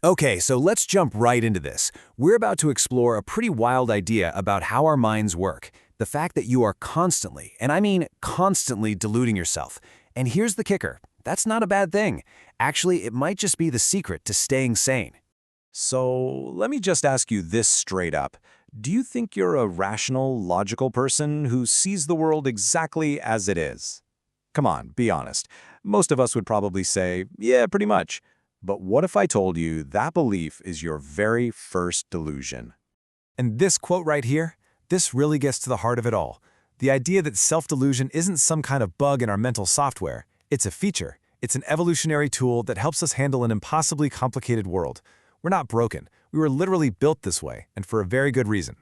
Okay, so let's jump right into this. We're about to explore a pretty wild idea about how our minds work. The fact that you are constantly, and I mean constantly, deluding yourself. And here's the kicker. That's not a bad thing. Actually, it might just be the secret to staying sane. So, let me just ask you this straight up. Do you think you're a rational, logical person who sees the world exactly as it is? Come on, be honest. Most of us would probably say, yeah, pretty much. But what if I told you that belief is your very first delusion? And this quote right here, this really gets to the heart of it all. The idea that self-delusion isn't some kind of bug in our mental software. It's a feature. It's an evolutionary tool that helps us handle an impossibly complicated world. We're not broken. We were literally built this way, and for a very good reason.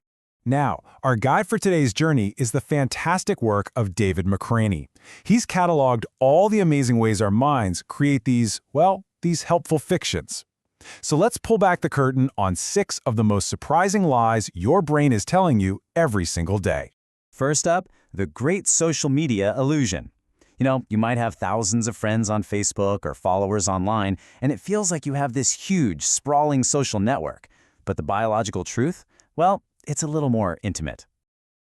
Now, our guide for today's journey is the fantastic work of David McRaney. He's cataloged all the amazing ways our minds create these helpful fictions. So let's pull back the curtain on 6 of the most surprising lies your brain is telling you every single day. First up, the great social media illusion. You might have thousands of friends on Facebook or followers online, and it feels like you have this huge, sprawling social network. But the biological truth? Well, it's a little more intimate.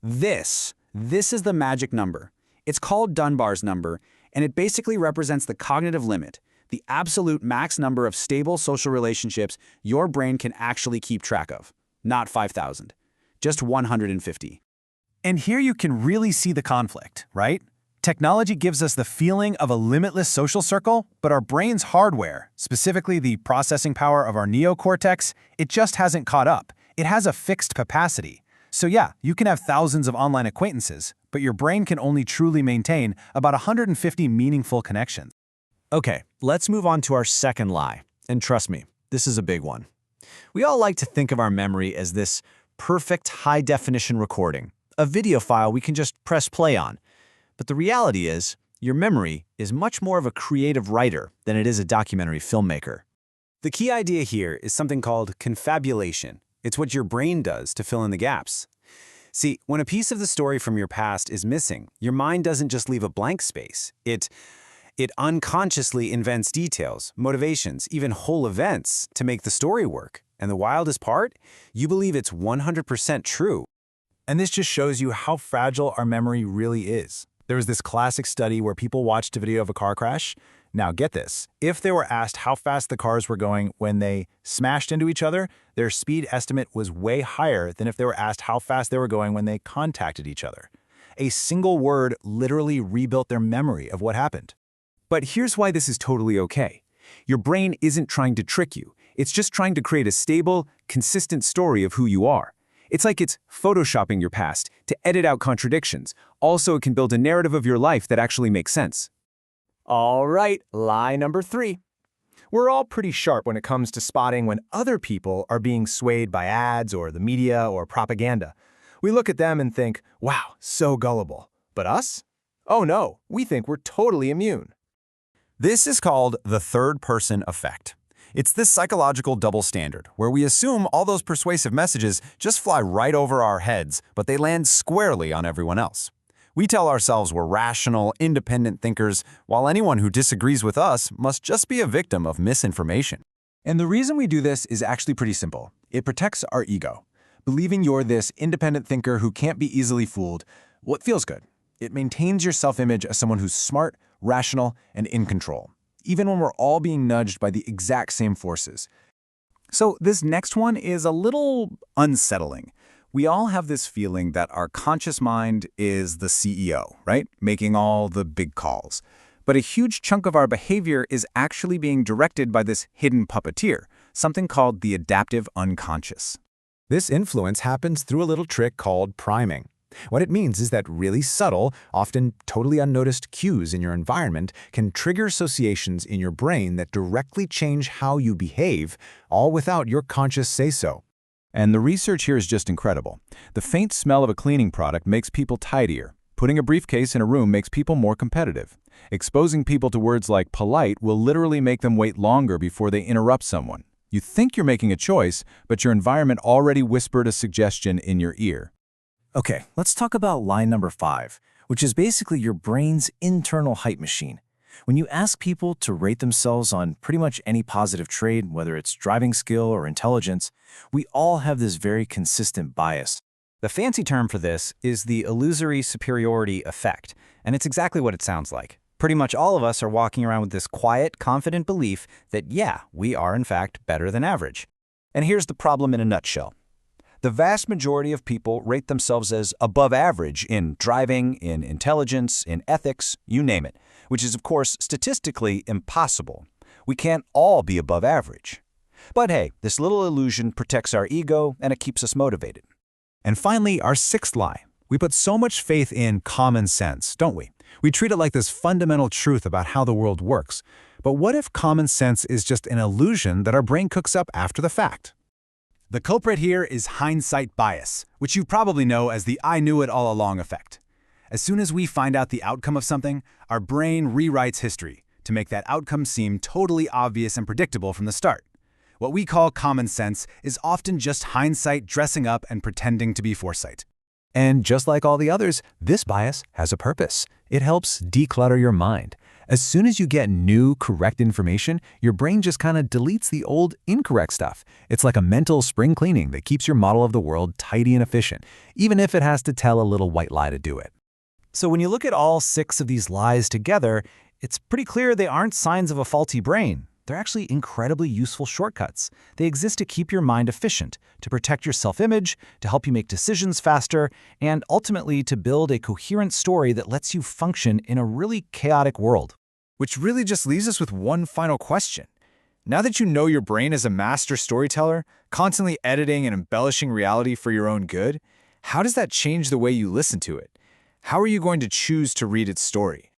This is the magic number. It's called Dunbar's number, and it basically represents the cognitive limit, the absolute max number of stable social relationships your brain can actually keep track of. Not 5,000, just 150. And here you can really see the conflict, right? Technology gives us the feeling of a limitless social circle, but our brain's hardware, specifically the processing power of our neocortex, it just hasn't caught up. It has a fixed capacity. So yeah, you can have thousands of online acquaintances, but your brain can only truly maintain about 150 meaningful connections. Okay, let's move on to our second lie. And trust me, this is a big one. We all like to think of our memory as this perfect high-definition recording, a video file we can just press play on. But the reality is, your memory is much more of a creative writer than it is a documentary filmmaker. The key idea here is something called confabulation. It's what your brain does to fill in the gaps. See, when a piece of the story from your past is missing, your mind doesn't just leave a blank space. It unconsciously invents details, motivations, even whole events to make the story work. And the wildest part? You believe it's 100% true. And this just shows you how fragile our memory really is. There was this classic study where people watched a video of a car crash. Now get this, if they were asked how fast the cars were going when they smashed into each other, their speed estimate was way higher than if they were asked how fast they were going when they contacted each other. A single word literally rebuilt their memory of what happened. But here's why this is totally okay. Your brain isn't trying to trick you. It's just trying to create a stable, consistent story of who you are. It's like it's photoshopping your past to edit out contradictions. Also, it can build a narrative of your life that actually makes sense. All right, lie number 3. We're all pretty sharp when it comes to spotting when other people are being swayed by ads or the media or propaganda. We look at them and think, wow, so gullible. But us? Oh no, we think we're totally immune. This is called the third-person effect. It's this psychological double standard, where we assume all those persuasive messages just fly right over our heads, but they land squarely on everyone else. We tell ourselves we're rational, independent thinkers, while anyone who disagrees with us must just be a victim of misinformation. And the reason we do this is actually pretty simple. It protects our ego. Believing you're this independent thinker who can't be easily fooled, well, it feels good. It maintains your self-image as someone who's smart, rational, and in control, even when we're all being nudged by the exact same forces. So this next one is a little unsettling. We all have this feeling that our conscious mind is the CEO, right? Making all the big calls. But a huge chunk of our behavior is actually being directed by this hidden puppeteer, something called the adaptive unconscious. This influence happens through a little trick called priming. What it means is that really subtle, often totally unnoticed cues in your environment can trigger associations in your brain that directly change how you behave, all without your conscious say-so. And the research here is just incredible. The faint smell of a cleaning product makes people tidier. Putting a briefcase in a room makes people more competitive. Exposing people to words like polite will literally make them wait longer before they interrupt someone. You think you're making a choice, but your environment already whispered a suggestion in your ear. Okay, let's talk about lie number 5, which is basically your brain's internal hype machine. When you ask people to rate themselves on pretty much any positive trait, whether it's driving skill or intelligence, we all have this very consistent bias. The fancy term for this is the illusory superiority effect, and it's exactly what it sounds like. Pretty much all of us are walking around with this quiet, confident belief that, yeah, we are in fact better than average. And here's the problem in a nutshell. The vast majority of people rate themselves as above average in driving, in intelligence, in ethics, you name it, which is, of course, statistically impossible. We can't all be above average. But hey, this little illusion protects our ego and it keeps us motivated. And finally, our sixth lie. We put so much faith in common sense, don't we? We treat it like this fundamental truth about how the world works. But what if common sense is just an illusion that our brain cooks up after the fact? The culprit here is hindsight bias, which you probably know as the I knew it all along effect. As soon as we find out the outcome of something, our brain rewrites history to make that outcome seem totally obvious and predictable from the start. What we call common sense is often just hindsight dressing up and pretending to be foresight. And just like all the others, this bias has a purpose. It helps declutter your mind. As soon as you get new, correct information, your brain just kind of deletes the old, incorrect stuff. It's like a mental spring cleaning that keeps your model of the world tidy and efficient, even if it has to tell a little white lie to do it. So when you look at all 6 of these lies together, it's pretty clear they aren't signs of a faulty brain. They're actually incredibly useful shortcuts. They exist to keep your mind efficient, to protect your self-image, to help you make decisions faster, and ultimately to build a coherent story that lets you function in a really chaotic world. Which really just leaves us with one final question. Now that you know your brain is a master storyteller, constantly editing and embellishing reality for your own good, how does that change the way you listen to it? How are you going to choose to read its story?